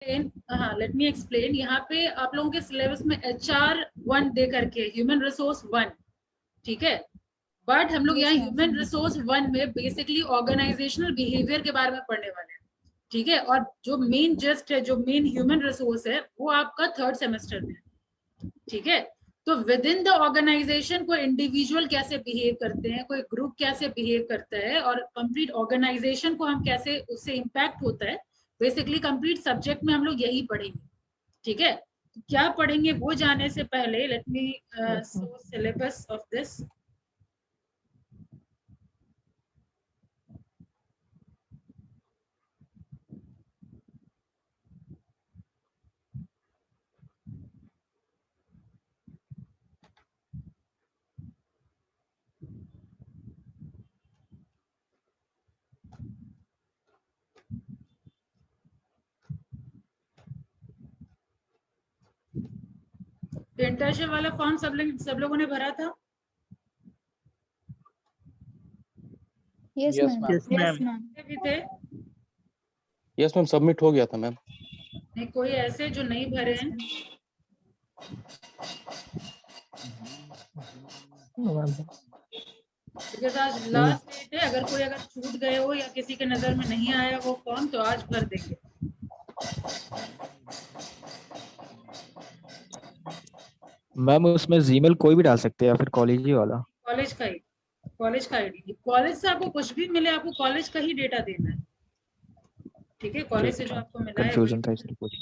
हाँ, let me explain. यहाँ पे आप लोगों के सिलेबस में HR 1 दे करके ह्यूमन रिसोर्स 1, ठीक है, बट हम लोग यहाँ ह्यूमन रिसोर्स 1 में बेसिकली ऑर्गेनाइजेशनल बिहेवियर के बारे में पढ़ने वाले हैं, ठीक है। और जो मेन जस्ट है, जो मेन ह्यूमन रिसोर्स है, वो आपका 3rd सेमेस्टर में, ठीक है। तो विद इन द ऑर्गेनाइजेशन कोई इंडिविजुअल कैसे बिहेव करते हैं, कोई ग्रुप कैसे बिहेव करता है, और कंप्लीट ऑर्गेनाइजेशन को हम कैसे, उससे इम्पैक्ट होता है, बेसिकली कंप्लीट सब्जेक्ट में हम लोग यही पढ़ेंगे, ठीक है। क्या पढ़ेंगे वो जाने से पहले let me show syllabus of this. Internship वाला फॉर्म सब लोगों ने भरा था? Yes ma'am. भी थे? यस मैम, सबमिट हो गया था मैम। नहीं, कोई ऐसे जो नहीं भरे हैं? बिकॉज आज लास्ट डेट है, अगर छूट गए हो या किसी के नजर में नहीं आया वो फॉर्म, तो आज भर देंगे। मैम उसमें जीमेल कोई भी डाल सकते हैं या फिर कॉलेज ही वाला? कॉलेज का ही, कॉलेज का आईडी। कॉलेज से आपको कुछ भी मिले, आपको कॉलेज का ही डेटा देना है, ठीक है। कॉलेज से जो आपको मिला है, कंफ्यूजन था इसलिए पूछ।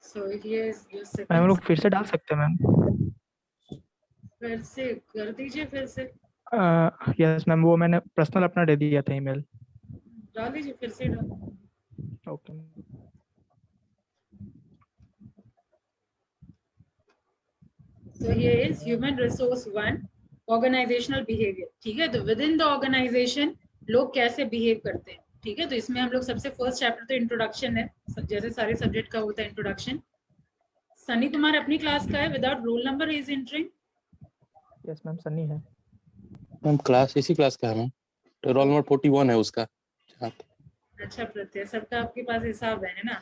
सो ये मैम लोग फिर से डाल सकते हैं मैम? फिर से कर दीजिए, फिर से यस मैम, वो मैंने पर्सनल अपना दे दिया था ईमेल। डाल दीजिए, फिर से डाल। Okay. So here is human resource 1, organizational behavior, ठीक है। तो विद इन द ऑर्गेनाइजेशन लोग कैसे बिहेव करते हैं, ठीक है। तो इसमें हम लोग सबसे फर्स्ट चैप्टर तो इंट्रोडक्शन है, जैसे सारे सब्जेक्ट का होता है इंट्रोडक्शन। सनी तुम्हारे अपनी क्लास का है, without roll number is entering? Yes ma'am, Sunny है मैम। क्लास इसी क्लास का है मैम, तो रोल नंबर 41 है उसका। अच्छा प्रत्यय, सबका आपके पास हिसाब है ना।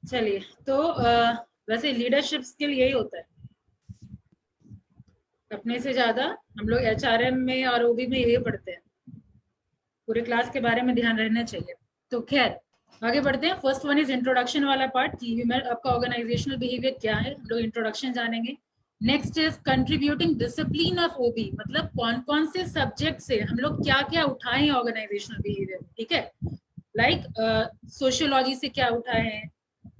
चलिए, तो वैसे लीडरशिप स्किल यही होता है, अपने से ज्यादा हम लोग HRM में और OB में यही पढ़ते हैं, पूरे क्लास के बारे में ध्यान रहना चाहिए। तो खैर आगे बढ़ते हैं। फर्स्ट वन इज इंट्रोडक्शन वाला पार्ट, कि आपका ऑर्गेनाइजेशनल बिहेवियर क्या है, हम लोग इंट्रोडक्शन जानेंगे। Next is contributing discipline of OB, मतलब कौन कौन से सब्जेक्ट से हम लोग क्या क्या उठाए ऑर्गेनाइजेशनल बिहेवियर, ठीक है। लाइक सोशियोलॉजी से क्या उठाए हैं,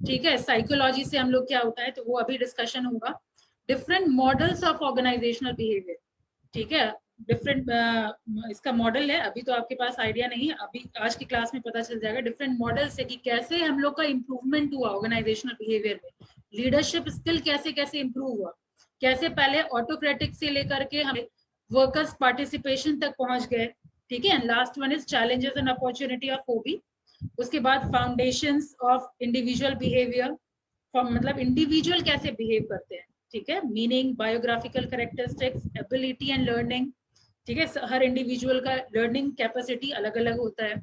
ठीक है, साइकोलॉजी से हम लोग क्या उठाए, तो वो अभी डिस्कशन होगा। Different models of organizational behaviour, ठीक है। डिफरेंट इसका मॉडल है, अभी तो आपके पास आइडिया नहीं है, अभी आज की क्लास में पता चल जाएगा। डिफरेंट मॉडल्स है कि कैसे हम लोग का इंप्रूवमेंट हुआ ऑर्गेनाइजेशनल बिहेवियर में, लीडरशिप स्किल कैसे कैसे इंप्रूव हुआ, कैसे पहले ऑटोक्रेटिक से लेकर के हम वर्कर्स पार्टिसिपेशन तक पहुंच गए, ठीक है। Last one is challenges and opportunity of OB। उसके बाद फाउंडेशंस ऑफ इंडिविजुअल बिहेवियर, मतलब इंडिविजुअल कैसे बिहेव करते हैं, ठीक है। Meaning, biographical characteristics, ability and learning, ठीक है। हर इंडिविजुअल का लर्निंग कैपेसिटी अलग अलग होता है।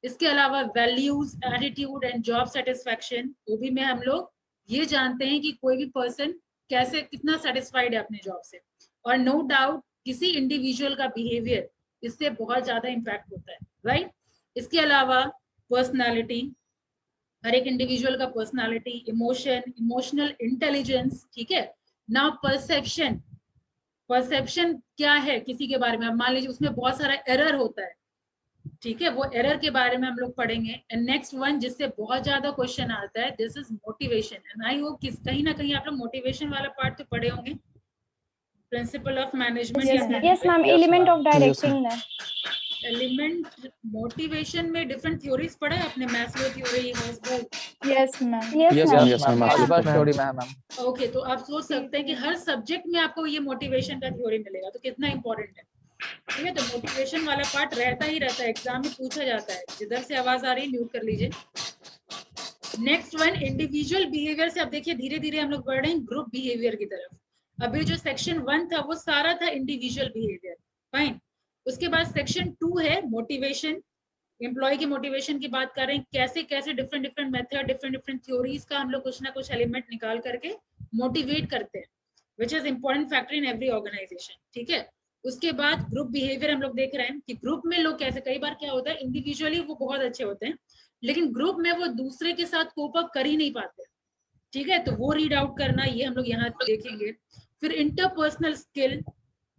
इसके अलावा values, attitude and job satisfaction, वो भी में हम लोग ये जानते हैं कि कोई भी पर्सन कैसे, कितना सेटिस्फाइड है अपने जॉब से। और नो डाउट किसी इंडिविजुअल का बिहेवियर इससे बहुत ज्यादा इम्पैक्ट होता है, राइट। इसके अलावा पर्सनालिटी, हर एक इंडिविजुअल का पर्सनालिटी, इमोशन, इमोशनल इंटेलिजेंस, ठीक है। नाउ परसेप्शन, परसेप्शन क्या है किसी के बारे में, अब मान लीजिए उसमें बहुत सारा एरर होता है, ठीक है, वो एरर के बारे में हम लोग पढ़ेंगे। एंड नेक्स्ट वन जिससे बहुत ज्यादा क्वेश्चन आता है, this is motivation. And I hope किस कहीं ना कहीं आप लोग मोटिवेशन वाला पार्ट तो पढ़े होंगे, principle of management. Yes ma'am, element of directing है। एलिमेंट मोटिवेशन में डिफरेंट थ्योरीज पढ़े आपने, Maslow theory, Herzberg? Yes ma'am. Yes ma'am. Okay, तो आप सोच सकते हैं कि हर सब्जेक्ट में आपको ये मोटिवेशन का थ्योरी मिलेगा, तो कितना इंपॉर्टेंट है, ठीक है। तो मोटिवेशन वाला पार्ट रहता ही रहता है, एग्जाम में पूछा जाता है। जिधर से आवाज आ रही है म्यूट कर लीजिए। नेक्स्ट वन इंडिविजुअल बिहेवियर से, अब देखिए धीरे धीरे हम लोग बढ़ रहे हैं ग्रुप बिहेवियर की तरफ। अभी जो सेक्शन 1 था वो सारा था इंडिविजुअल बिहेवियर, फाइन। उसके बाद सेक्शन 2 है मोटिवेशन, एम्प्लॉय की मोटिवेशन की बात कर रहे हैं, कैसे कैसे different different method, different different theories का हम लोग कुछ ना कुछ एलिमेंट निकाल करके मोटिवेट करते हैं, which is important factor in every organization, ठीक है। उसके बाद ग्रुप बिहेवियर हम लोग देख रहे हैं कि ग्रुप में लोग कैसे, कई बार क्या होता है इंडिविजुअली वो बहुत अच्छे होते हैं लेकिन ग्रुप में वो दूसरे के साथ कोप अप कर ही नहीं पाते, ठीक है, तो वो रीड आउट करना ये हम लोग यहाँ देखेंगे। फिर इंटरपर्सनल स्किल,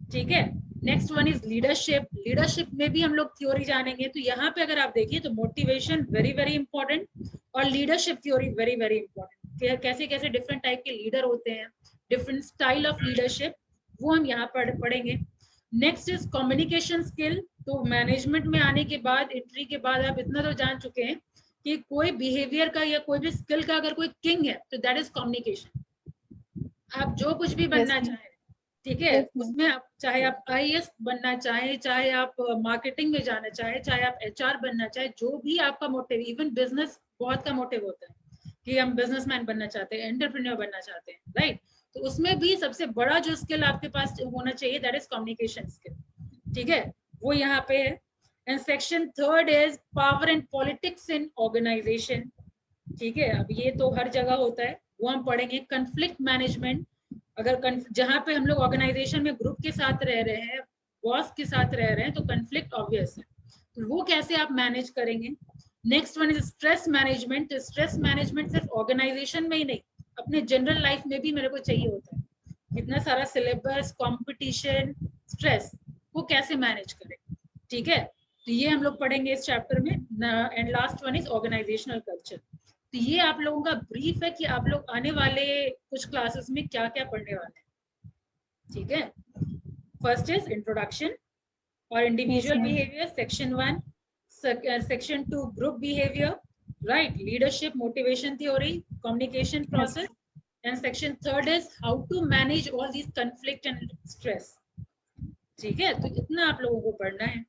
ठीक है। Next one is leadership, leadership में भी हम लोग थ्योरी जानेंगे, तो यहाँ पे अगर आप देखिए तो मोटिवेशन वेरी वेरी इंपॉर्टेंट और leadership theory very very important, कैसे कैसे डिफरेंट टाइप के लीडर होते हैं, डिफरेंट स्टाइल ऑफ लीडरशिप, वो हम यहाँ पर पढ़ेंगे। नेक्स्ट इज कम्युनिकेशन स्किल, तो मैनेजमेंट में आने के बाद, एंट्री के बाद आप इतना तो जान चुके हैं कि कोई बिहेवियर का या कोई भी स्किल का अगर कोई किंग है तो दैट इज कम्युनिकेशन। आप जो कुछ भी बनना चाहें, ठीक है, उसमें आप चाहे आप IAS बनना चाहें, चाहे आप मार्केटिंग में जाना चाहें, चाहे आप HR बनना चाहें, जो भी आपका मोटिव, इवन बिजनेस बहुत का मोटिव होता है कि हम बिजनेसमैन बनना चाहते हैं, एंटरप्रेन्योर बनना चाहते हैं, राइट, तो उसमें भी सबसे बड़ा जो स्किल आपके पास होना चाहिए दैट इज कम्युनिकेशन स्किल, ठीक है, वो यहाँ पे है। And section 3 is power and politics in organization, ठीक है, अब ये तो हर जगह होता है, वो हम पढ़ेंगे। कन्फ्लिक्ट मैनेजमेंट, अगर जहां पे हम लोग ऑर्गेनाइजेशन में ग्रुप के साथ रह रहे हैं, बॉस के साथ रह रहे हैं, तो कन्फ्लिक्ट ऑब्वियस है, तो वो कैसे आप मैनेज करेंगे। Next one is stress management, stress management सिर्फ ऑर्गेनाइजेशन में ही नहीं, अपने जनरल लाइफ में भी मेरे को चाहिए होता है, इतना सारा सिलेबस, कंपटीशन, स्ट्रेस, वो कैसे मैनेज करें, ठीक है, तो ये हम लोग पढ़ेंगे इस चैप्टर में। And last one is organizational culture, तो ये आप लोगों का ब्रीफ है कि आप लोग आने वाले कुछ क्लासेस में क्या क्या पढ़ने वाले हैं, ठीक है। फर्स्ट इज इंट्रोडक्शन और individual behaviour, section 1, section 2 group behaviour, right, leadership, motivation theory, communication process, and section 3 is how to manage all this conflict and stress, ठीक है, तो इतना आप लोगों को पढ़ना है।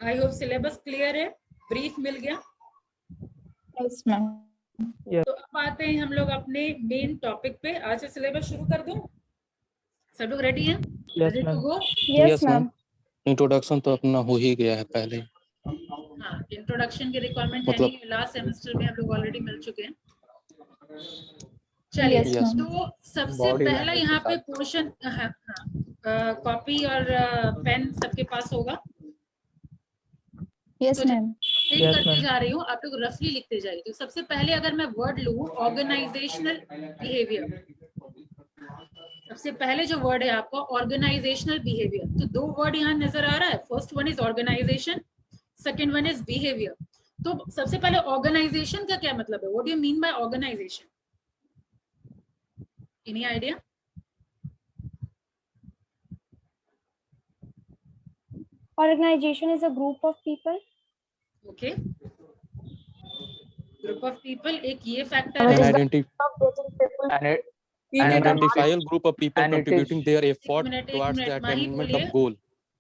आई होप सिलेबस क्लियर है, ब्रीफ मिल गया। Yes, ma'am. तो अब आते हैं हम लोग अपने मेन टॉपिक पे, आज से सिलेबस शुरू कर दूं, सब लोग रेडी हैं? Yes, ready to ma'am. गो? Yes, ma'am. इंट्रोडक्शन तो अपना हो ही गया है पहले, हाँ, इंट्रोडक्शन की रिक्वायरमेंट है मतलब नहीं, लास्ट सेमेस्टर में हम लोग ऑलरेडी मिल चुके हैं। चलिए, Yes, ma'am. तो सबसे Body पहला language यहाँ के पे साथ। पोर्शन, कॉपी और पेन सबके पास होगा, Yes, तो ma'am. एक्सप्लेन Yes, करते ma'am. जा रही हूँ, आप लोग रफली लिखते जाइए। तो सबसे पहले अगर मैं वर्ड लूँ ऑर्गेनाइजेशनल बिहेवियर, सबसे पहले जो वर्ड है आपका ऑर्गेनाइजेशनल बिहेवियर, तो दो वर्ड यहाँ नजर आ रहा है, first one is organization, second one is behaviour. तो सबसे पहले ऑर्गेनाइजेशन का क्या मतलब है, what do you mean by organization, any idea? Organization is a group of people. Okay, group of people, एक ये फैक्टर an है। identifiable group of people and it is- contributing their effort एक towards minute, the Mahi attainment बोलिए, of goal.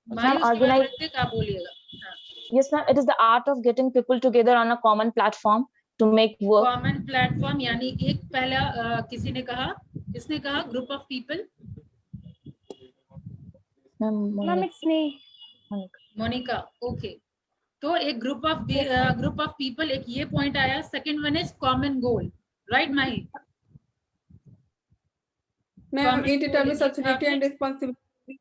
माही उसके बाद ऋतिक आप बोलिएगा। हाँ, Yes, ma'am. It is the art of getting people together on a common platform to make work. Common platform, यानी एक पहला किसी ने कहा, किसने कहा group of people? Ma'am, it's me. Monica, okay, तो एक ग्रुप ऑफ पीपल, एक ये पॉइंट आया। Second one is common goal, right Mahi? Ma'am, Common it goal determines is authority and आपने- responsibility.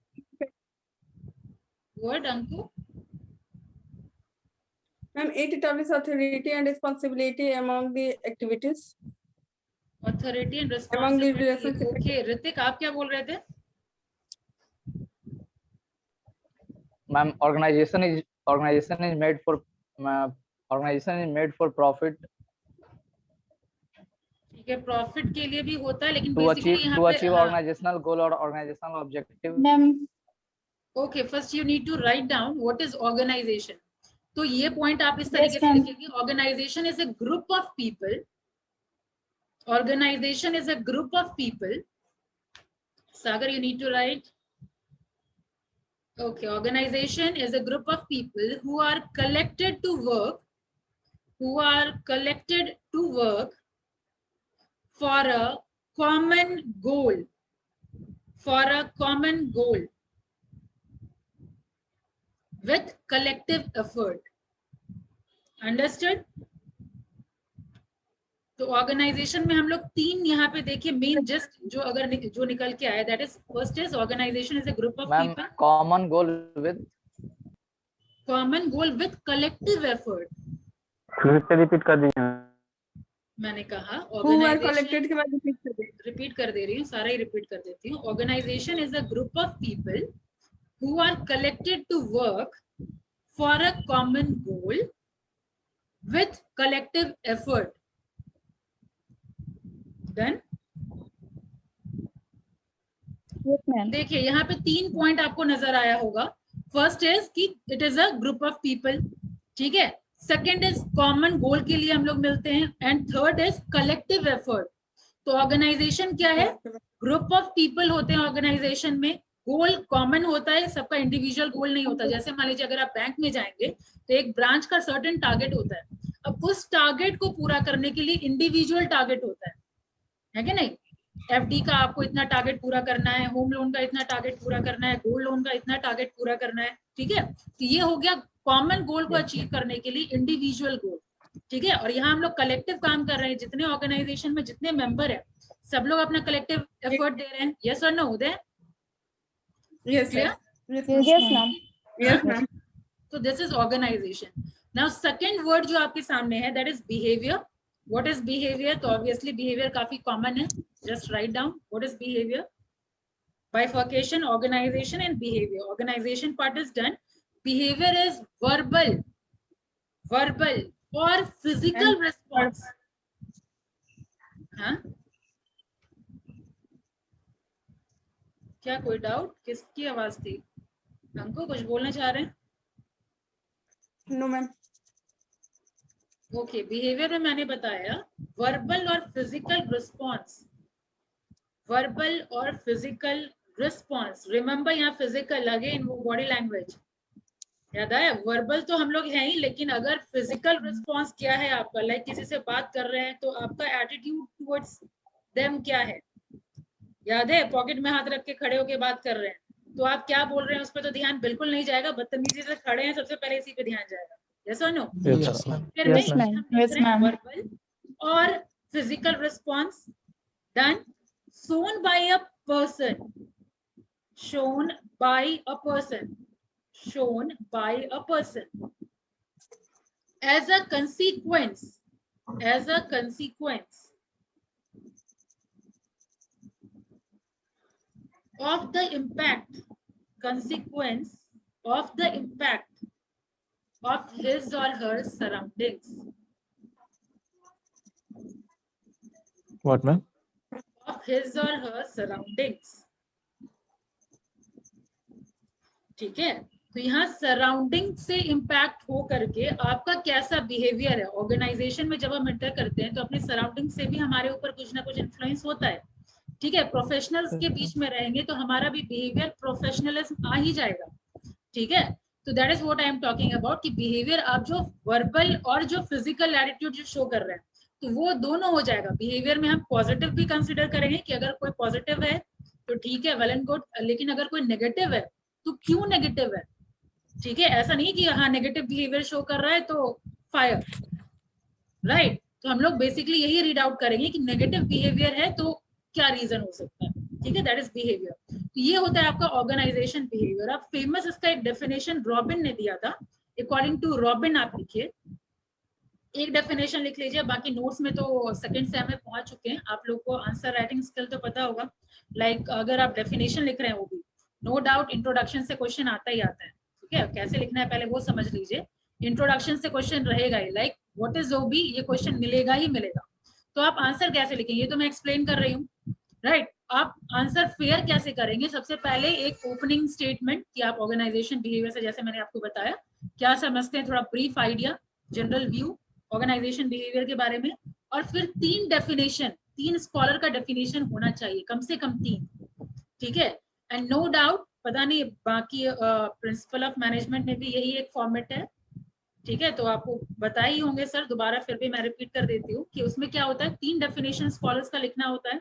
Word Anku? Ma'am, it determines authority and responsibility among the activities. Authority and Among the responsibility, relationship. Okay. Hrithik आप क्या बोल रहे थे? Ma'am, organization is made for profit ठीक है, profit के लिए भी होता है, लेकिन to बेसिकली achieve यहाँ पे organizational goal or organizational objective. Ma'am, okay, first you need to write down what is organization. तो ये पॉइंट आप इस Yes, तरीके से ma'am. लिखेंगे, organization is a group of people, organization is a group of people. Sagar, you need to write. Okay, organization is a group of people who are collected to work, for a common goal, with collective effort. Understood? तो organisation में हम लोग तीन यहाँ पे देखिए main just जो अगर जो निकल के आया, that is first is organization is a group of ma'am people, common goal with common goal with collective effort. फिर से रिपीट कर दीजिए। मैंने कहा who were ऑर्गेनाइजेशन, collected के बाद repeat कर दे। रिपीट कर दे रही हूँ, सारा ही रिपीट कर देती हूँ। Organization is a group of people who are collected to work for a common goal with collective effort. Done? Yes, ma'am. देखिए यहाँ पे 3 पॉइंट आपको नजर आया होगा। फर्स्ट इज कि it is a group of people, ठीक है। सेकेंड इज कॉमन गोल के लिए हम लोग मिलते हैं, and third is collective effort. तो ऑर्गेनाइजेशन क्या है? ग्रुप ऑफ पीपल होते हैं ऑर्गेनाइजेशन में, गोल कॉमन होता है, सबका इंडिविजुअल गोल नहीं होता। जैसे मान लीजिए अगर आप बैंक में जाएंगे तो एक ब्रांच का सर्टेन टारगेट होता है, अब उस टारगेट को पूरा करने के लिए इंडिविजुअल टारगेट होता है कि नहीं? एफडी का आपको इतना टारगेट पूरा करना है, होम लोन का इतना टारगेट पूरा करना है, गोल्ड लोन का इतना टारगेट पूरा करना है, ठीक है। तो ये हो गया कॉमन गोल को अचीव करने के लिए इंडिविजुअल गोल, ठीक है। और यहाँ हम लोग कलेक्टिव काम कर रहे हैं, जितने ऑर्गेनाइजेशन में जितने मेंबर है सब लोग अपना कलेक्टिव एफर्ट दे रहे हैं। यस और no Uday? Yes, Clear? yes, Yes, ma'am. yes, ma'am. So this is organization. Now second word जो आपके सामने है that is behavior. What is behavior? तो obviously behavior काफी common है. Just write down what is behavior. Bifurcation, organization and behavior. Organization part is done. Behavior is verbal or physical And response. हाँ? क्या कोई डाउट? किसकी आवाज थी? अंको कुछ बोलना चाह रहे हैं? No, ma'am. ओके, बिहेवियर में मैंने बताया वर्बल और फिजिकल रिस्पॉन्स, वर्बल और फिजिकल रिस्पॉन्स। रिमेंबर यहाँ फिजिकल अगेन वो बॉडी लैंग्वेज याद आया। वर्बल तो हम लोग हैं ही, लेकिन अगर फिजिकल रिस्पॉन्स क्या है आपका, लाइक किसी से बात कर रहे हैं तो आपका एटीट्यूड टुवर्ड्स देम क्या है, याद है? पॉकेट में हाथ रख के खड़े होके बात कर रहे हैं तो आप क्या बोल रहे हैं उस पर तो ध्यान बिल्कुल नहीं जाएगा, बदतमीजी से खड़े हैं सबसे पहले इसी पे ध्यान जाएगा। यस और नो? Yes, फिर Yes, में ma'am. हम देख Yes, रहे हैं ma'am. वर्बल और physical response done, shown by a person, shown by a person, shown by a person, as a consequence, as a consequence of the impact, consequence of the impact of his or her surroundings, What, ma'am? of his or her surroundings, ठीक है। तो यहाँ surrounding से impact हो करके आपका कैसा behaviour है। ऑर्गेनाइजेशन में जब हम एंटर करते हैं तो अपने सराउंडिंग से भी हमारे ऊपर कुछ ना कुछ इन्फ्लुएंस होता है, ठीक है। प्रोफेशनल्स के बीच में रहेंगे तो हमारा भी बिहेवियर प्रोफेशनलिज्म आ ही जाएगा, ठीक है। तो that is what I am talking about कि बिहेवियर आप जो वर्बल और जो फिजिकल एटीट्यूड जो शो कर रहे हैं तो वो दोनों हो जाएगा। बिहेवियर में हम पॉजिटिव भी कंसिडर करेंगे कि अगर कोई पॉजिटिव है तो ठीक है, वेल एंड गुड, लेकिन अगर कोई नेगेटिव है तो क्यों नेगेटिव है, ठीक है। ऐसा नहीं कि हाँ नेगेटिव बिहेवियर शो कर रहा है तो फायर, राइट। तो हम लोग बेसिकली यही रीड आउट करेंगे कि नेगेटिव बिहेवियर है तो क्या रीजन हो सकता है, ठीक है। That is behaviour. तो ये होता है आपका ऑर्गेनाइजेशन बिहेवियर। अब फेमस इसका एक डेफिनेशन रॉबिन ने दिया था, अकॉर्डिंग टू रॉबिन आप लिखिए, एक डेफिनेशन लिख लीजिए, बाकी नोट्स में तो सेकंड सेम में पहुंच चुके हैं। आप लोग को आंसर राइटिंग स्किल तो पता होगा, लाइक अगर आप डेफिनेशन लिख रहे हैं वो भी नो डाउट इंट्रोडक्शन से क्वेश्चन आता ही आता है, ठीक है। कैसे लिखना है पहले वो समझ लीजिए। इंट्रोडक्शन से क्वेश्चन रहेगा ही, लाइक व्हाट इज ओबी, ये क्वेश्चन मिलेगा ही मिलेगा। तो आप आंसर कैसे लिखेंगे ये तो मैं एक्सप्लेन कर रही हूँ, राइट। आप आंसर फेयर कैसे करेंगे, सबसे पहले एक ओपनिंग स्टेटमेंट कि आप ऑर्गेनाइजेशन बिहेवियर से, जैसे मैंने आपको बताया, क्या समझते हैं, थोड़ा brief idea, general view organization behaviour के बारे में, और फिर 3 डेफिनेशन, 3 स्कॉलर का डेफिनेशन होना चाहिए, कम से कम 3, ठीक है। एंड नो डाउट, पता नहीं बाकी प्रिंसिपल ऑफ मैनेजमेंट में भी यही एक फॉर्मेट है, ठीक है। तो आपको बताए ही होंगे सर, दोबारा फिर भी मैं रिपीट कर देती हूँ कि उसमें क्या होता है, 3 डेफिनेशन स्कॉलर्स का लिखना होता है।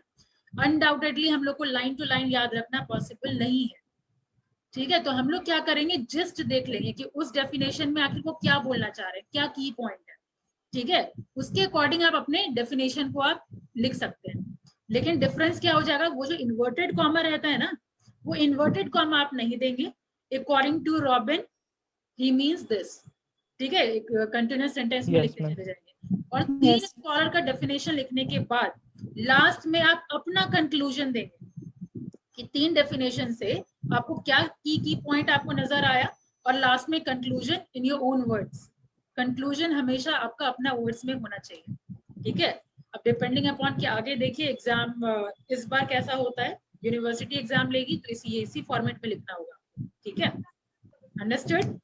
अनडाउटेडली हम लोग को लाइन टू लाइन याद रखना पॉसिबल नहीं है, ठीक है, तो हम लोग क्या करेंगे, जस्ट देख लेंगे कि उस डेफिनेशन में आखिर वो क्या बोलना चाह रहे हैं, क्या की पॉइंट है। ठीक है, उसके अकॉर्डिंग आप अपने डेफिनेशन को आप लिख सकते हैं। लेकिन डिफरेंस क्या हो जाएगा, वो जो इन्वर्टेड कॉमा रहता है ना, वो इन्वर्टेड कॉमा आप नहीं देंगे। According to Robin he means this. ठीक है, एक कंटिन्यूअस सेंटेंस में Yes, लिखते ma'am. चले जाएंगे। और तीन Yes. स्कॉलर का डेफिनेशन लिखने के बाद लास्ट में आप अपना कंक्लूजन देंगे कि तीन डेफिनेशन से आपको क्या की पॉइंट आपको नजर आया, और लास्ट में conclusion in your own words. Conclusion हमेशा आपका अपना वर्ड्स में होना चाहिए। ठीक है, अब डिपेंडिंग अपॉन कि आगे देखिए एग्जाम इस बार कैसा होता है, यूनिवर्सिटी एग्जाम लेगी तो इसी फॉर्मेट में लिखना होगा। ठीक है, अंडरस्टूड।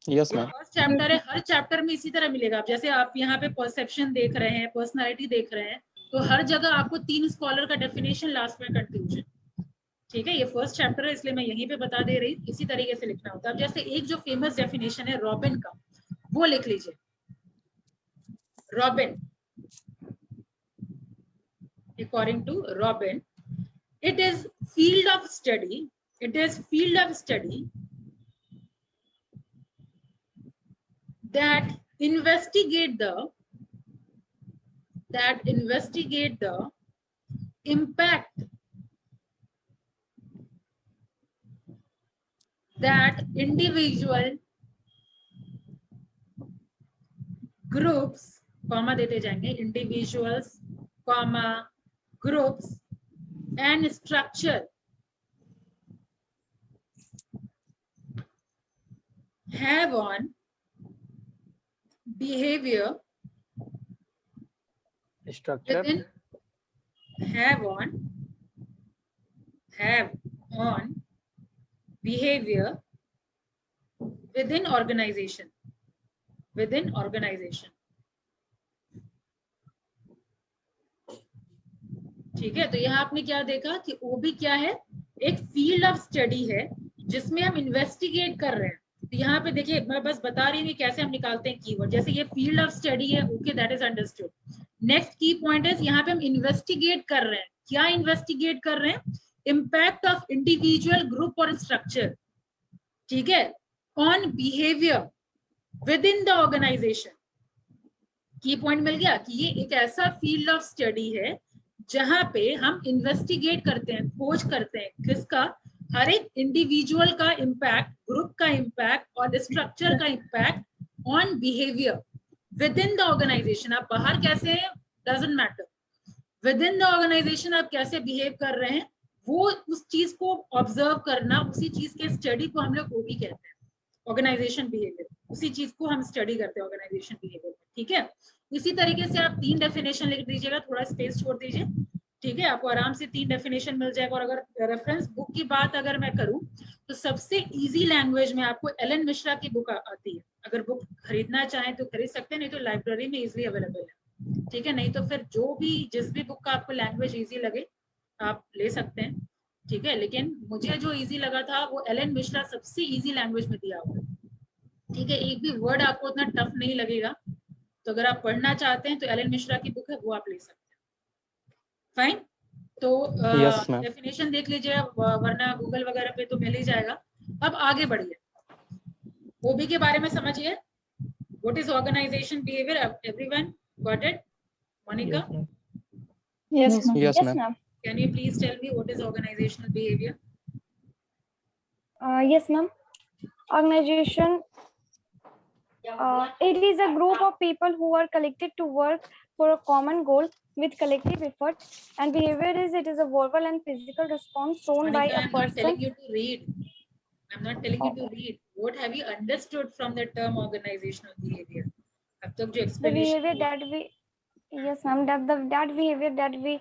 यस ये मैम। फर्स्ट चैप्टर है, हर चैप्टर में इसी तरह मिलेगा। अब जैसे आप यहाँ पे परसेप्शन देख रहे हैं, पर्सनालिटी देख रहे हैं, तो हर जगह आपको तीन स्कॉलर का डेफिनेशन, लास्ट में कंक्लूजन। ठीक है, ये फर्स्ट चैप्टर है इसलिए मैं यहीं पे बता दे रही, इसी तरीके से लिखना होता है। अब जैसे एक जो फेमस डेफिनेशन है रॉबिन का, वो लिख लीजिए। Robin, according to Robin, it is field of study that investigate the impact that individual groups, comma देते जाएंगे, individuals, comma groups and structure have on behavior Structure. within have on behavior within organization ठीक है, तो यहाँ आपने क्या देखा कि वो भी क्या है, एक फील्ड ऑफ स्टडी है जिसमें हम इन्वेस्टिगेट कर रहे हैं। तो यहाँ पे देखिए मैं बस बता रही हूँ कैसे हम निकालते हैं कीवर्ड। जैसे ये फील्ड ऑफ स्टडी है, okay that is understood. Next की पॉइंट है, यहाँ पे हम इन्वेस्टिगेट कर रहे हैं। क्या इन्वेस्टिगेट कर रहे हैं, इम्पैक्ट ऑफ इंडिविजुअल, ग्रुप और स्ट्रक्चर, ठीक है, on behaviour within the organization. Key point मिल गया कि ये एक ऐसा फील्ड ऑफ स्टडी है जहां पे हम इन्वेस्टिगेट करते हैं, खोज करते हैं, किसका, हर एक इंडिविजुअल का इम्पैक्ट, ग्रुप का इम्पैक्ट और स्ट्रक्चर का impact on behaviour within the organization. आप बाहर कैसे हैं doesn't matter, within the organization आप कैसे बिहेव कर रहे हैं, वो उस चीज को ऑब्जर्व करना, उसी चीज के स्टडी को हम लोग वो भी कहते हैं ऑर्गेनाइजेशन बिहेवियर। उसी चीज को हम स्टडी करते हैं ऑर्गेनाइजेशन बिहेवियर। ठीक है, इसी तरीके से आप तीन डेफिनेशन लिख दीजिएगा, थोड़ा स्पेस छोड़ दीजिए। ठीक है, आपको आराम से तीन डेफिनेशन मिल जाएगा। और अगर रेफरेंस बुक की बात अगर मैं करूं तो सबसे इजी लैंग्वेज में आपको एलन मिश्रा की बुक आती है। अगर बुक खरीदना चाहें तो खरीद सकते हैं, नहीं तो लाइब्रेरी में इजीली अवेलेबल है। ठीक है, नहीं तो फिर जिस भी बुक का आपको लैंग्वेज इजी लगे आप ले सकते हैं। ठीक है, लेकिन मुझे जो इजी लगा था वो एलन मिश्रा सबसे इजी लैंग्वेज में दिया हुआ है। ठीक है, एक भी वर्ड आपको उतना टफ नहीं लगेगा। तो अगर आप पढ़ना चाहते हैं तो एलन मिश्रा की बुक है, वो आप ले सकते हैं। फाइन, तो डेफिनेशन देख लीजिए, वरना गूगल वगैरह पे तो मिल ही जाएगा। अब आगे बढ़िए, ओबी के बारे में समझिए। What is organization behaviour, everyone got it? Monika, Yes, ma'am. Yes, Yes, ma'am. ma'am. Can you please tell me what is organizational behaviour? Yes, ma'am. Organization. It is a group of people who are collected to work for a common goal with collective effort, and behavior is it is a verbal and physical response shown by Monica, a I'm not telling person. you to read. I'm not telling you to read. What have you understood from the term organizational behavior? अब तक जो The explanation behavior that we, yes, ma'am, that behavior that we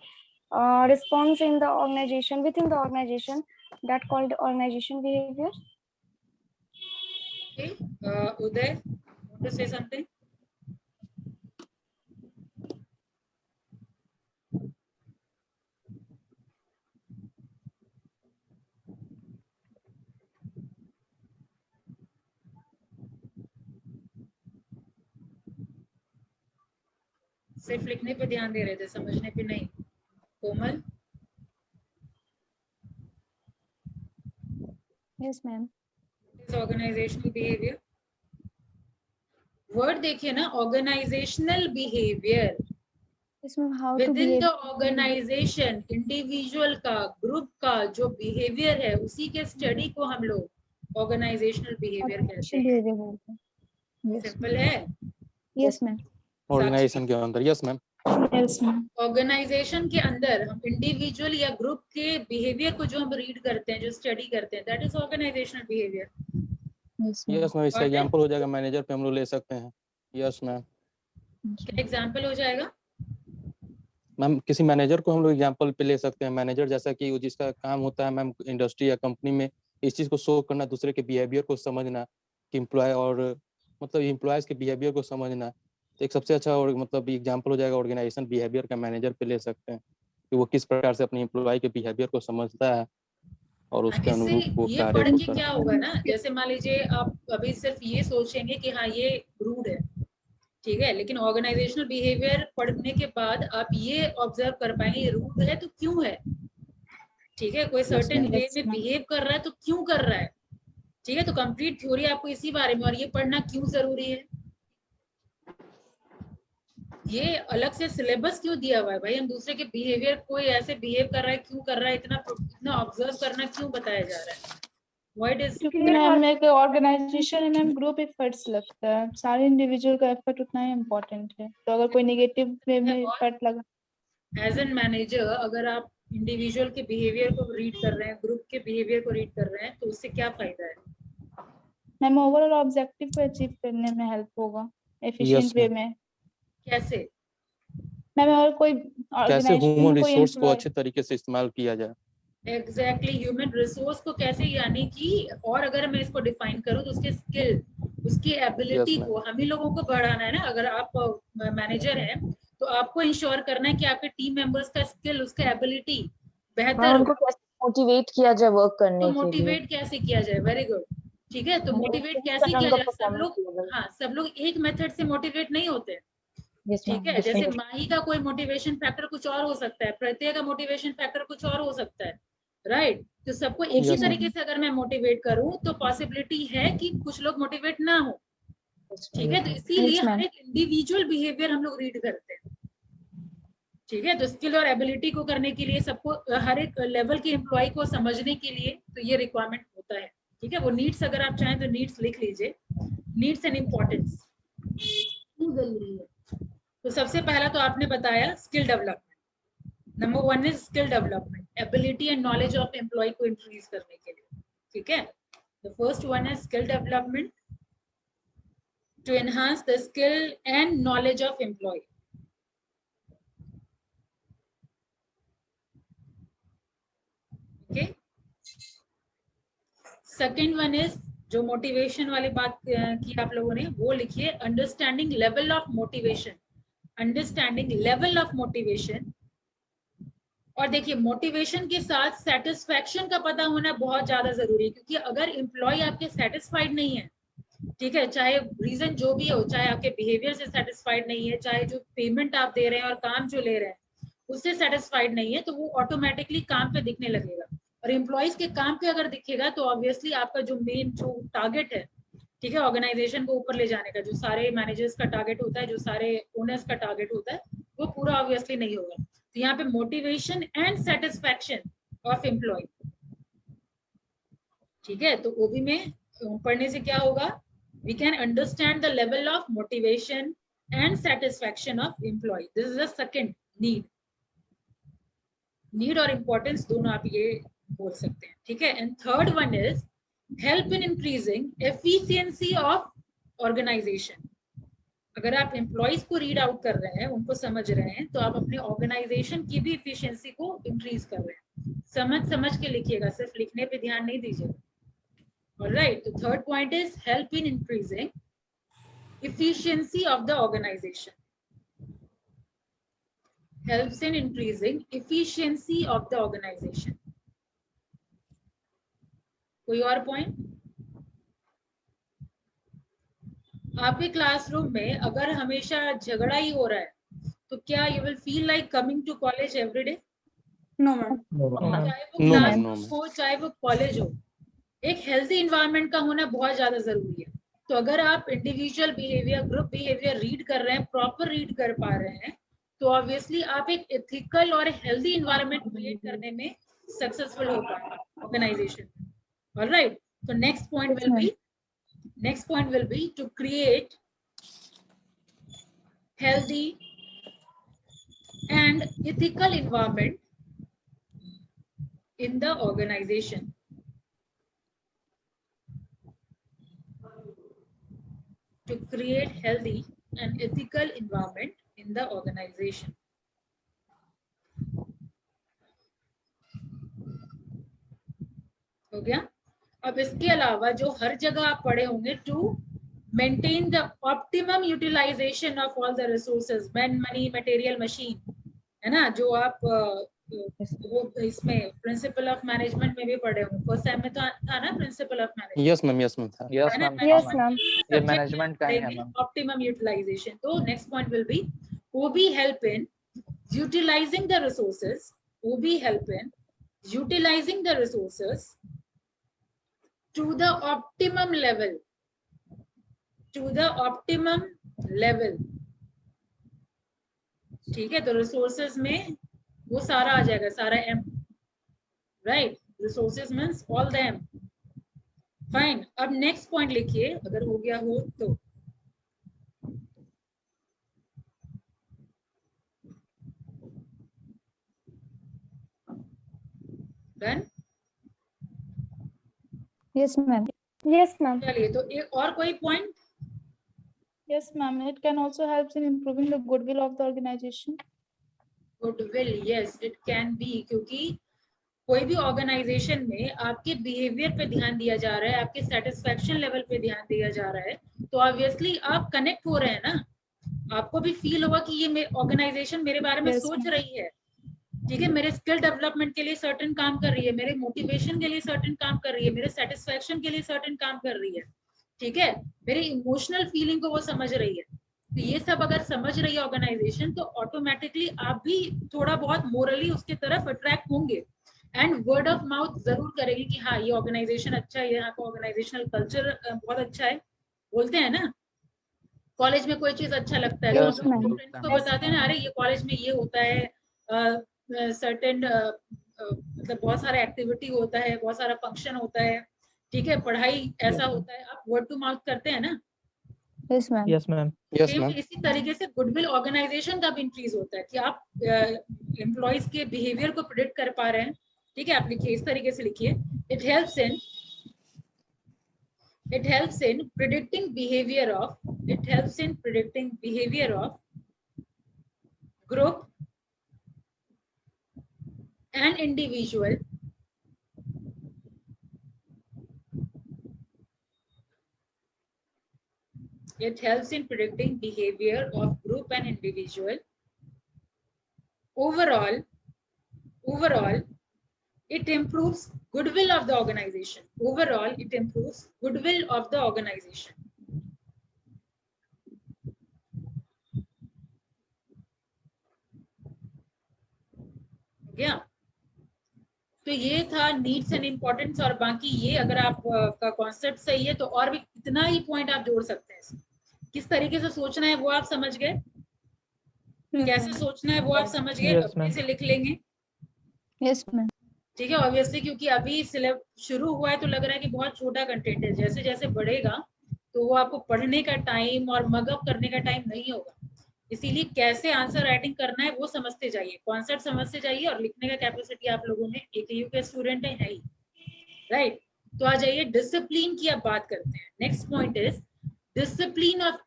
response in the organization, within the organization, that called organization behavior. Okay, Uday, want to say something? सिर्फ लिखने पे ध्यान दे रहे थे, समझने पे नहीं। कोमल? Yes, ma'am. is organizational behavior? Word देखिए ना, organizational behavior. Yes, ma'am. How to Within behave. the organization, individual का, group का जो behavior है, उसी के study को हम लोग organizational behavior कहते Organizational हैं. behavior बोलते हैं. Yes, Simple है. yes, ma'am. ऑर्गेनाइजेशन के अंदर, yes ma'am. Yes, ma'am. Organisation के अंदर हम इंडिविजुअल या ग्रुप के बिहेवियर को जो हम रीड करते हैं, जो स्टडी करते हैं, that is organizational behaviour. Yes, ma'am. Yes ma'am, इसका Got it? एग्जांपल हो जाएगा मैनेजर पे, हम लोग ले सकते हैं। Yes ma'am. क्या एग्जांपल हो जाएगा? मैम किसी मैनेजर को हम लोग एग्जांपल पे ले सकते हैं। मैनेजर जैसा कि वो जिसका काम होता है मैम इंडस्ट्री या कंपनी में इस चीज़ को शो करना, दूसरे के बिहेवियर को समझना, कि एम्प्लॉय और मतलब एम्प्लॉयज के बिहेवियर को समझना, तो एक सबसे अच्छा और मतलब एग्जांपल हो जाएगा ऑर्गेनाइजेशन बिहेवियर का। मैनेजर पे ले सकते हैं कि वो किस प्रकार से अपने एम्प्लॉय के बिहेवियर को समझता है और उसके इससे अनुरूप वो ये कार्य पढ़ को के करता क्या होगा ना, जैसे मान लीजिए आप अभी सिर्फ ये सोचेंगे कि हाँ ये रूड है, ठीक है, लेकिन ऑर्गेनाइजेशनल बिहेवियर पढ़ने के बाद आप ये ऑब्जर्व कर पाएंगे ये रूड है तो क्यों है, ठीक है, कोई सर्टेन ma'am. वे Yes, में ma'am. बिहेव कर रहा है तो क्यों कर रहा है, ठीक है, तो कंप्लीट थ्योरी आपको इसी बारे में, और ये पढ़ना क्यों जरूरी है, ये अलग से सिलेबस क्यों दिया हुआ है भाई, हम दूसरे के बिहेवियर, कोई ऐसे बिहेव कर रहा है क्यों कर रहा है, इतना ऑब्जर्व करना क्यों बताया जा रहा है, व्हाट इज क्योंकि मैम एक ऑर्गेनाइजेशन है मैम, ग्रुप एफर्ट्स लगता है, सारे इंडिविजुअल का एफर्ट उतना ही इम्पोर्टेंट है, तो अगर कोई नेगेटिव वे में एफर्ट लगा, एज एन मैनेजर अगर आप इंडिविजुअल के बिहेवियर को रीड कर रहे हैं, ग्रुप के बिहेवियर को रीड कर रहे हैं, तो उससे क्या फायदा है? मैम ओवरऑल ऑब्जेक्टिव को अचीव करने में हेल्प होगा एफिशिएंट वे में। कैसे? मैम और कोई कैसे ऑर्गेनाइजेशन ह्यूमन में कोई रिसोर्स को एम्प्लॉय, अच्छे तरीके से इस्तेमाल किया जाए। एग्जैक्टली ह्यूमन रिसोर्स को कैसे, यानी कि, और अगर मैं इसको डिफाइन करूं तो उसके स्किल, उसकी एबिलिटी Yes, ma'am. को हम ही लोगों को बढ़ाना है ना। अगर आप मैनेजर हैं तो आपको इंश्योर करना है कि आपके टीम मेंबर्स का स्किल, उसका एबिलिटी बेहतर उनको हो। कैसे मोटिवेट किया जाए वर्क करने तो के लिए, मोटिवेट कैसे किया जाए? वेरी गुड, ठीक है, तो मोटिवेट Increase कैसे करना किया उनका जाए? सब performance लोग, level. हाँ, सब लोग एक मेथड से मोटिवेट नहीं होते, Yes, ठीक ma'am. है, जैसे Different. माही का कोई मोटिवेशन फैक्टर कुछ और हो सकता है, प्रत्यय का मोटिवेशन फैक्टर कुछ और हो सकता है, राइट? तो सबको एक ही Yes, ma'am. तरीके से अगर मैं मोटिवेट करूं तो पॉसिबिलिटी है कि कुछ लोग मोटिवेट ना हो, ठीक है, तो इसीलिए Yes, ma'am. हर एक इंडिविजुअल बिहेवियर हम लोग रीड करते हैं, ठीक है, तो स्किल और एबिलिटी को करने के लिए सबको, हर एक लेवल के एम्प्लॉय को समझने के लिए तो ये रिक्वायरमेंट होता है, ठीक है। वो नीड्स अगर आप चाहें तो नीड्स लिख लीजिए, नीड्स एंड इम्पोर्टेंस क्यों जरूरी है। तो सबसे पहला तो आपने बताया skill development, number 1 is skill development, ability and knowledge of employ को इंक्रीज करने के लिए, ठीक है। The first one is skill development to enhance the skill and knowledge of employ. Okay, second one is, जो मोटिवेशन वाली बात की आप लोगों ने, वो लिखिए understanding level of motivation, understanding level of motivation. और देखिए मोटिवेशन के साथ सेटिस्फैक्शन का पता होना बहुत ज्यादा जरूरी है, क्योंकि अगर एम्प्लॉय आपके सेटिस्फाइड नहीं है, ठीक है, चाहे रीजन जो भी हो, चाहे आपके बिहेवियर से सेटिस्फाइड नहीं है, चाहे जो पेमेंट आप दे रहे हैं और काम जो ले रहे हैं उससे सेटिस्फाइड नहीं है, तो वो ऑटोमेटिकली काम पे दिखने लगेगा। और एम्प्लॉयज के काम पे अगर दिखेगा तो ऑब्वियसली आपका जो मेन जो टारगेट है, ठीक है, ऑर्गेनाइजेशन को ऊपर ले जाने का, जो सारे मैनेजर्स का टारगेट होता है, जो सारे ओनर्स का टारगेट होता है, वो पूरा ऑब्वियसली नहीं होगा। तो यहाँ पे motivation and satisfaction of employ, ठीक है, तो ओबी में पढ़ने से क्या होगा, we can understand the level of motivation and satisfaction of employ. This is the second need, need और इंपॉर्टेंस दोनों आप ये बोल सकते हैं, ठीक है। And third one is help in increasing efficiency of organization. अगर आप एम्प्लॉयज को रीड आउट कर रहे हैं, उनको समझ रहे हैं, तो आप अपने ऑर्गेनाइजेशन की भी एफिशिएंसी को इंक्रीज कर रहे हैं। समझ के लिखिएगा, सिर्फ लिखने पे ध्यान नहीं दीजिएगा। ऑलराइट, तो third point is help in increasing efficiency of the organization, helps in increasing efficiency of the organization. कोई और पॉइंट? आपके क्लासरूम में अगर हमेशा झगड़ा ही हो रहा है तो क्या you will feel like coming to college every day? No, ma'am. चाहे वो No, class ma'am, no, ma'am. हो चाहे वो कॉलेज हो, एक हेल्थी इन्वायरमेंट का होना बहुत ज्यादा जरूरी है। तो अगर आप individual behaviour, group behaviour read कर रहे हैं, प्रॉपर रीड कर पा रहे हैं, तो ऑब्वियसली आप एक एथिकल और हेल्थी इन्वायरमेंट क्रिएट करने में सक्सेसफुल हो पाएंगे ऑर्गेनाइजेशन। ऑलराइट, तो next point will be to create healthy and ethical environment in the organization. To create healthy and ethical environment in the organization. हो गया। अब इसके अलावा जो हर जगह आप पढ़े होंगे, to maintain the optimum utilization of all the resources, men, money, material, machine, है ना, जो आप वो इसमें प्रिंसिपल ऑफ मैनेजमेंट में भी पढ़े होंगे, फर्स्ट टाइम में तो था ना principle of management. Yes ma'am, yes ma'am था। यस है ना? Ma'am, Yes, ma'am. ये मैनेजमेंट का ही है मैम। Optimum utilisation. तो next point will be OB help in utilizing the resources, OB help in utilizing the resources to the optimum level, to the optimum level। ठीक है, तो resources में वो सारा आ जाएगा, सारा M, right, resources means all the M। Fine, अब next point लिखिए अगर हो गया हो तो। Done? Yes, ma'am. Yes, ma'am. चलिए, तो एक और कोई point? Yes, ma'am. It can also help in improving the goodwill of the organization. Goodwill, yes it can be, क्योंकि कोई भी ऑर्गेनाइजेशन में आपके बिहेवियर पे ध्यान दिया जा रहा है, आपके सेटिस्फेक्शन लेवल पे ध्यान दिया जा रहा है, तो ऑब्वियसली आप कनेक्ट हो रहे हैं ना, आपको भी फील होगा कि ये ऑर्गेनाइजेशन मेरे बारे में Yes, सोच ma'am. रही है, ठीक है, मेरे स्किल डेवलपमेंट के लिए सर्टेन काम कर रही है, मेरे मोटिवेशन के लिए सर्टेन काम कर रही है, मेरे सेटिस्फेक्शन के लिए सर्टेन काम कर रही है, ठीक है, मेरे इमोशनल फीलिंग को वो समझ रही है। तो ये सब अगर समझ रही है ऑर्गेनाइजेशन, तो ऑटोमेटिकली आप भी थोड़ा बहुत मोरली उसके तरफ अट्रैक्ट होंगे, एंड वर्ड ऑफ माउथ जरूर करेगी कि हाँ ये ऑर्गेनाइजेशन अच्छा है, यहाँ का ऑर्गेनाइजेशनल कल्चर बहुत अच्छा है। बोलते हैं ना, कॉलेज में कोई चीज अच्छा लगता है तो Yes, हम ma'am. फ्रेंड्स को बताते हैं ना, अरे ये कॉलेज में ये होता है, सर्टेन मतलब बहुत सारा एक्टिविटी होता है, बहुत सारा फंक्शन होता है, ठीक है, पढ़ाई ऐसा होता है, आप वर्ड टू माउथ करते हैं ना। Yes, ma'am. Yes ma'am. Yes same ma'am. इसी तरीके से गुडविल ऑर्गेनाइजेशन का भी इंक्रीज होता है कि आप एम्प्लॉइज के बिहेवियर को प्रेडिक्ट कर पा रहे हैं, ठीक है। आप लिखिए, इस तरीके से लिखिए, it helps in predicting behavior of group and individual overall it improves goodwill of the organization. Overall, it improves goodwill of the organization. Yeah. तो ये था नीड्स एंड इम्पोर्टेंस, और बाकी ये अगर आप का कॉन्सेप्ट सही है तो और भी कितना ही पॉइंट आप जोड़ सकते हैं इसमें। किस तरीके से सोचना है वो आप समझ गए, कैसे सोचना है वो आप समझ गए, Yes, अपने ma'am. से लिख लेंगे, Yes, ma'am. ठीक है। ऑब्वियसली क्योंकि अभी सिलेबस शुरू हुआ है तो लग रहा है कि बहुत छोटा कंटेंट है, जैसे जैसे बढ़ेगा तो वो आपको पढ़ने का टाइम और मगअप करने का टाइम नहीं होगा, इसीलिए कैसे आंसर राइटिंग करना है वो समझते जाइए, कॉन्सेप्ट समझते जाइए, और लिखने का कैपेसिटी आप लोगों में AKU के स्टूडेंट है ही, राइट। तो आ जाइए डिसिप्लिन की अब बात करते हैं। Next point is discipline of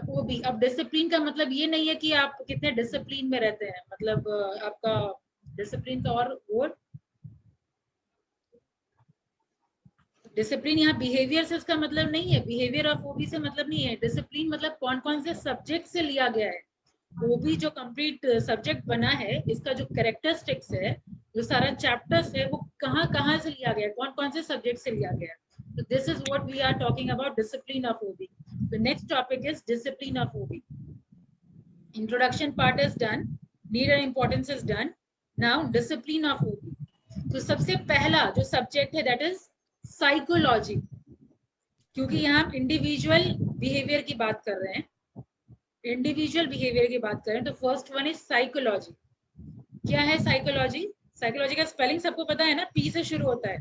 OB। अब डिसिप्लिन का मतलब ये नहीं है कि आप कितने डिसिप्लिन में रहते हैं, मतलब आपका डिसिप्लिन का और वर्ड डिसिप्लिन यहाँ बिहेवियर से इसका मतलब नहीं है, बिहेवियर ऑफ OB से मतलब नहीं है। डिसिप्लिन मतलब कौन कौन से सब्जेक्ट से लिया गया है, OB जो कंप्लीट सब्जेक्ट बना है, इसका जो कैरेक्टरिस्टिक्स है, जो सारा चैप्टर्स है, वो कहाँ कहाँ से लिया गया है, कौन कौन से सब्जेक्ट से लिया गया है। So this is what we are talking about, discipline of OB. The next topic is discipline of OB. Introduction part is done, need and importance is done. Now discipline of OB. तो सबसे पहला जो subject है that is psychology, क्योंकि यहाँ हम individual behaviour की बात कर रहे हैं, इंडिविजुअल बिहेवियर की बात करें तो फर्स्ट वन इज साइकोलॉजी। क्या है साइकोलॉजी? साइकोलॉजी का स्पेलिंग सबको पता है ना, पी से शुरू होता है,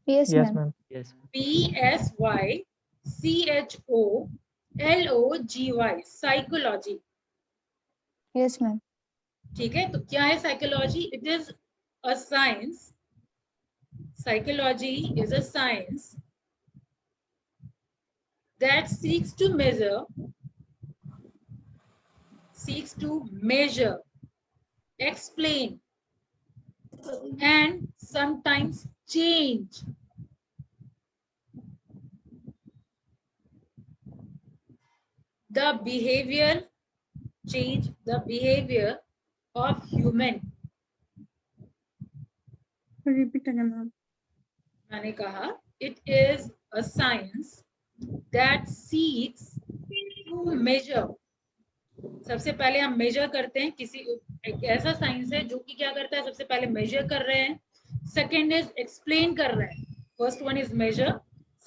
Yes, yes ma'am. Ma'am. Yes PSYCHOLOGY, psychology. Yes, ma'am. ठीक है, तो क्या है psychology? It is a science, psychology is a science that seeks to measure, explain and sometimes change the behavior of human। Repeat again, ma'am. मैंने कहा it is a science that seeks to measure। सबसे पहले हम major करते हैं किसी, एक ऐसा साइंस है जो कि क्या करता है, सबसे पहले मेजर कर रहे हैं, सेकंड इज एक्सप्लेन कर रहे हैं। First one is major,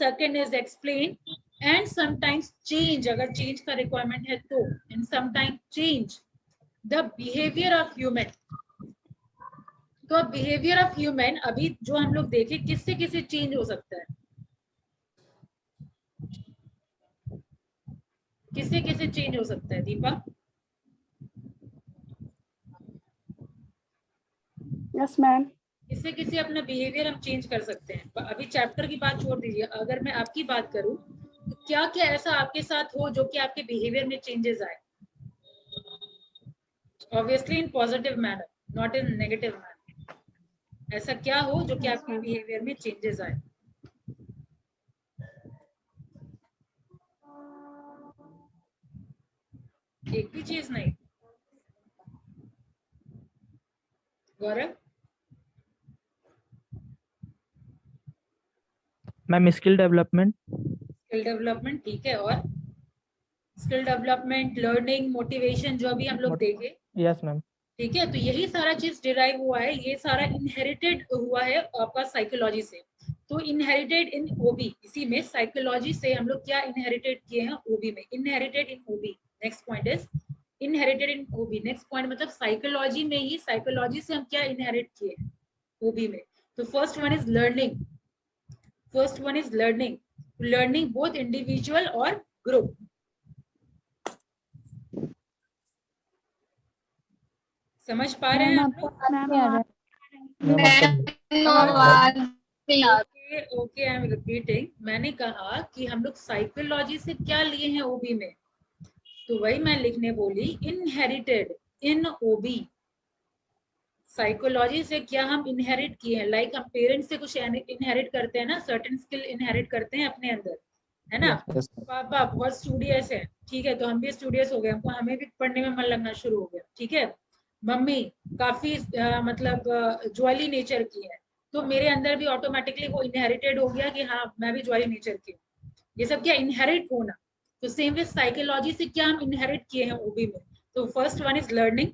second is explain and sometimes change, अगर चेंज का रिक्वायरमेंट है तो, and sometimes change the behaviour of human. तो बिहेवियर ऑफ ह्यूमन अभी जो हम लोग देखें किससे किससे चेंज हो सकता है, किससे किससे चेंज हो सकता है दीपा? Yes, ma'am. किससे किससे अपना बिहेवियर हम चेंज कर सकते हैं? अभी चैप्टर की बात छोड़ दीजिए, अगर मैं आपकी बात करूं तो क्या क्या ऐसा आपके साथ हो जो कि आपके बिहेवियर में चेंजेस आए? Obviously in positive manner, not in negative manner. ऐसा क्या हो जो कि आपके बिहेवियर में चेंजेस आए? एक भी चीज नहीं? Gaurav? Ma'am skill development. Skill development, ठीक है, और स्किल डेवलपमेंट, लर्निंग, मोटिवेशन, जो अभी हम लोग देखे, यस मैम। ठीक है, तो यही सारा चीज डिराइव हुआ है, ये सारा इनहेरिटेड हुआ है आपका साइकोलॉजी से। तो इनहेरिटेड इन ओबी, इसी में साइकोलॉजी से हम लोग क्या इनहेरिटेड किए हैं ओबी में, inherited in OB. Next point is inherited in OB. Next point मतलब साइकोलॉजी में ही, साइकोलॉजी से हम क्या इनहेरिट किए हैं ओबी में। तो first one is learning, first one is learning, learning both individual और ग्रुप। समझ पा रहे हैं आप लोग? Okay, I am repeating. मैंने कहा कि हम लोग साइकोलॉजी से क्या लिए हैं ओबी में, तो वही मैं लिखने बोली, इनहेरिटेड इन ओबी। साइकोलॉजी से क्या हम इनहेरिट किए हैं, लाइक हम पेरेंट्स से कुछ इनहेरिट करते हैं ना, सर्टेन स्किल इनहेरिट करते हैं अपने अंदर, है ना? पापा बहुत स्टूडियस है, ठीक है, तो हम भी स्टूडियस हो गए, हमको, हमें भी पढ़ने में मन लगना शुरू हो गया, ठीक है। मम्मी काफी मतलब ज्वाली नेचर की है, तो मेरे अंदर भी ऑटोमेटिकली वो इनहेरिटेड हो गया कि हाँ मैं भी ज्वाली नेचर की हूँ। ये सब क्या इनहेरिट होना। तो सेम वे साइकोलॉजी से क्या हम इनहेरिट किए हैं ओबी में। तो फर्स्ट वन इज लर्निंग,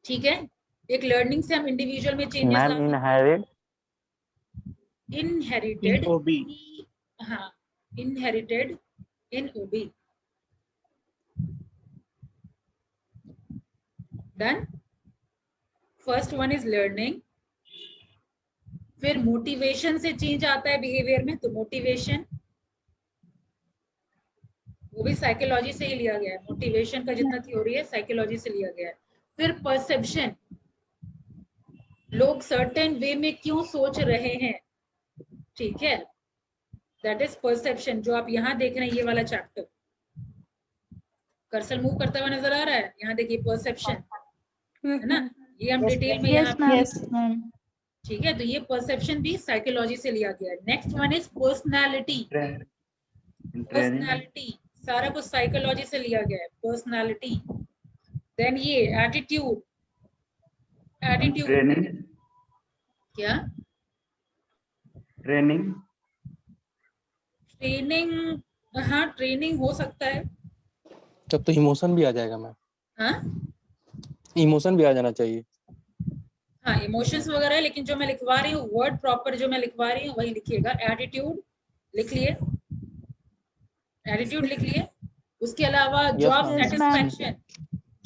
ठीक है, एक लर्निंग से हम इंडिविजुअल में चेंजेस ला सकते हैं। इनहेरिटेड ओबी, हाँ, inherited in OB. Done. First one is learning. फिर मोटिवेशन से चेंज आता है बिहेवियर में, तो मोटिवेशन वो भी साइकोलॉजी से ही लिया गया है, मोटिवेशन का जितना थ्योरी है साइकोलॉजी से लिया गया है। फिर परसेप्शन, लोग सर्टेन वे में क्यों सोच रहे हैं, ठीक है, दैट इज परसेप्शन, जो आप यहाँ देख रहे हैं ये वाला चैप्टर। कर्सर मूव करता हुआ नजर आ रहा है, यहाँ देखिए परसेप्शन, है ना, ये हम डिटेल में यहाँ, ठीक है, तो ये परसेप्शन भी साइकोलॉजी से लिया गया है। Next one is personality, personality सारा कुछ साइकोलॉजी से लिया गया है, पर्सनालिटी। देन ये एटीट्यूड, एटीट्यूड क्या, ट्रेनिंग, ट्रेनिंग, हाँ ट्रेनिंग हो सकता है। तब तो इमोशन भी आ जाएगा मैम, हाँ इमोशन भी आ जाना चाहिए। हाँ इमोशंस वगैरह है, लेकिन जो मैं लिखवा रही हूँ वर्ड प्रॉपर जो मैं लिखवा रही हूँ वही लिखिएगा। एटीट्यूड लिख लिए, एटीट्यूड लिख लिए। उसके अलावा Yes, job ma'am. Yes, ma'am. Satisfaction,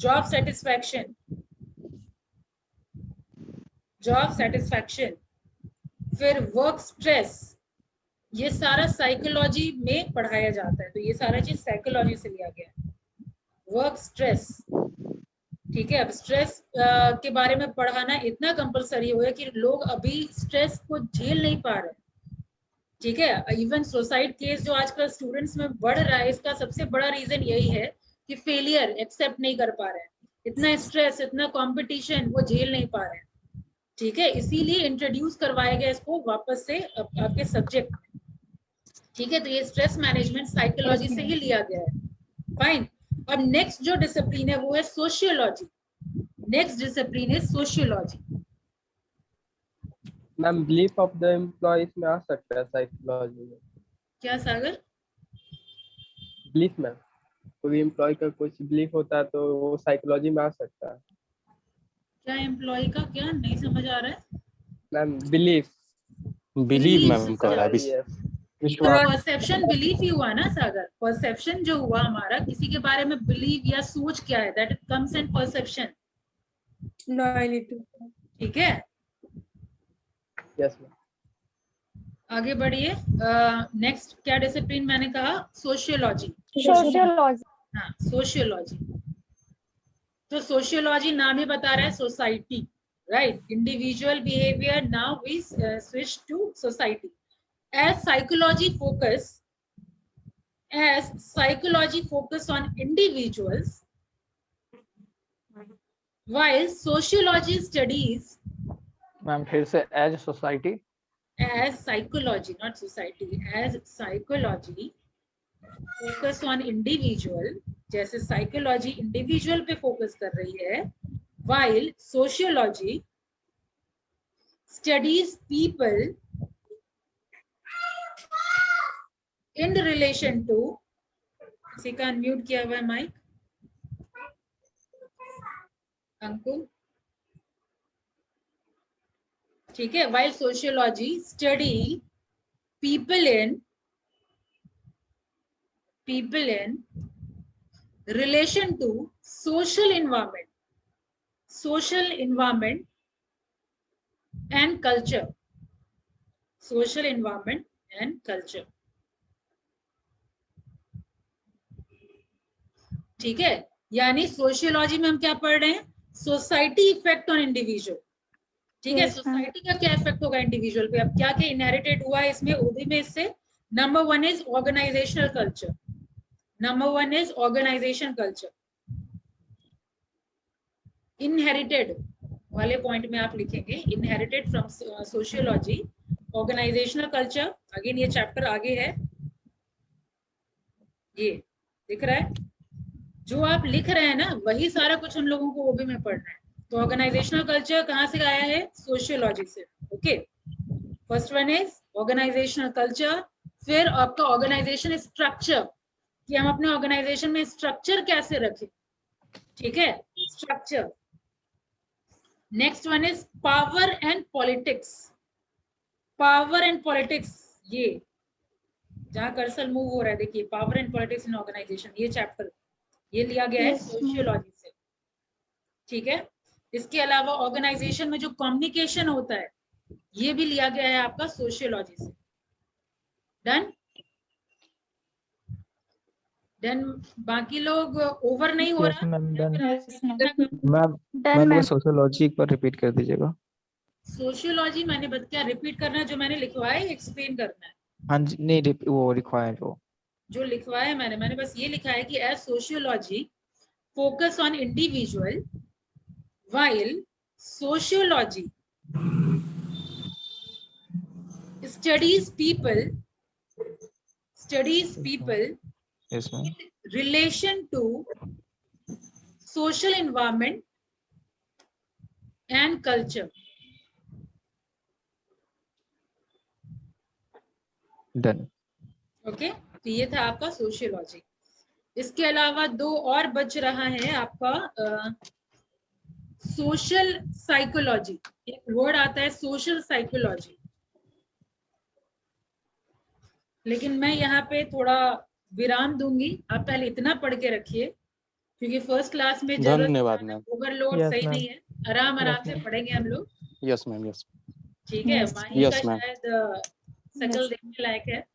job satisfaction, job satisfaction, फिर वर्क स्ट्रेस, ये सारा साइकोलॉजी में पढ़ाया जाता है, तो ये सारा चीज साइकोलॉजी से लिया गया है। वर्क स्ट्रेस, ठीक है। अब स्ट्रेस के बारे में पढ़ाना इतना कंपलसरी हो गया कि लोग अभी स्ट्रेस को झेल नहीं पा रहे, ठीक है। इवन सुसाइड केस जो आजकल स्टूडेंट्स में बढ़ रहा है, इसका सबसे बड़ा रीजन यही है कि फेलियर एक्सेप्ट नहीं कर पा रहे हैं, इतना स्ट्रेस, इतना कंपटीशन वो झेल नहीं पा रहे हैं, ठीक है। इसीलिए इंट्रोड्यूस करवाया गया इसको वापस से आपके सब्जेक्ट में, ठीक है। तो ये स्ट्रेस मैनेजमेंट साइकोलॉजी से ही लिया गया है, फाइन। अब नेक्स्ट जो डिसिप्लिन है वो है सोशियोलॉजी। नेक्स्ट डिसिप्लिन है sociology. Ma'am belief of the employees में आ सकता है साइकोलॉजी में? क्या सागर? बिलीफ मैम, कोई एम्प्लॉय का कुछ बिलीफ होता है तो वो साइकोलॉजी में आ सकता है। क्या एम्प्लॉय का क्या नहीं समझ आ रहा है? मैम बिलीफ, बिलीव मैम कह रहा है। परसेप्शन बिलीफ ही हुआ ना सागर, परसेप्शन जो हुआ हमारा किसी के बारे में बिलीव या सोच क्या है, that comes in perception, Loyalty. ठीक है। Yes ma'am. आगे बढ़िए। नेक्स्ट क्या डिसिप्लिन मैंने कहा? सोशियोलॉजी। Sociology. हाँ सोशियोलॉजी। तो सोशियोलॉजी नाम ही बता रहा है society, right. Individual behaviour, now we switch to society. As psychology focus on individuals, while sociology studies ma'am फिर से as society. as psychology, not society, as psychology focus on individual, जैसे psychology individual पे focus कर रही है, while sociology studies people in relation to, किसी का unmute किया हुआ है माइक, अंकुल, ठीक है। while sociology study people in relation to social environment and culture, social environment and culture, ठीक है। यानी सोशियोलॉजी में हम क्या पढ़ रहे हैं? सोसाइटी इफेक्ट ऑन इंडिविजुअल, ठीक है। Yes, ma'am. सोसाइटी का क्या इफेक्ट होगा इंडिविजुअल पे? अब क्या क्या इनहेरिटेड हुआ है इसमें ओबी में इससे? Number 1 is organizational culture, number 1 is organization culture. Inherited वाले पॉइंट में आप लिखेंगे inherited from sociology organizational culture. Again ये चैप्टर आगे है, ये दिख रहा है जो आप लिख रहे हैं ना, वही सारा कुछ हम लोगों को ओबी में पढ़ना है। तो ऑर्गेनाइजेशनल कल्चर कहाँ से आया है? सोशियोलॉजी से, okay. First one is organizational culture, फिर आपका ऑर्गेनाइजेशन स्ट्रक्चर, कि हम अपने ऑर्गेनाइजेशन में स्ट्रक्चर कैसे रखें, ठीक है, structure. Next one is power and politics, power and politics, ये जहां कर्सर मूव हो रहा है देखिए, power and politics in organization, ये चैप्टर ये लिया गया है Yes, ma'am. सोशियोलॉजी से, ठीक है। इसके अलावा ऑर्गेनाइजेशन में जो कम्युनिकेशन होता है ये भी लिया गया है आपका सोशियोलॉजी से। डन देन बाकी लोग ओवर नहीं हो Yes, रहा? ma'am, done. Yes, ma'am. Ma'am Done, ma'am ma'am. Sociology एक बार रिपीट कर दीजिएगा। सोशियोलॉजी मैंने क्या रिपीट करना है? जो मैंने लिखवाया है एक्सप्लेन करना है? हाँ जी, नहीं वो रिक्वायर्ड वो। जो लिखवाया है मैंने बस ये लिखा है कि as sociology focus on individual while sociology studies people Yes, ma'am. in relation to social environment and culture. Done. Okay तो ये था आपका सोशियोलॉजी। इसके अलावा दो और बच रहा है आपका सोशल साइकोलॉजी, एक वर्ड आता है सोशल साइकोलॉजी, लेकिन मैं यहाँ पे थोड़ा विराम दूंगी, आप पहले इतना पढ़ के रखिए क्योंकि फर्स्ट क्लास में धन्यवाद मैम। ओवरलोड Yes, सही ma'am. नहीं है, आराम आराम Yes, से ma'am. पढ़ेंगे हम लोग। Yes ma'am, yes. ठीक है, Yes. माही का Yes, ma'am. शायद शकल Yes. देखने लायक है।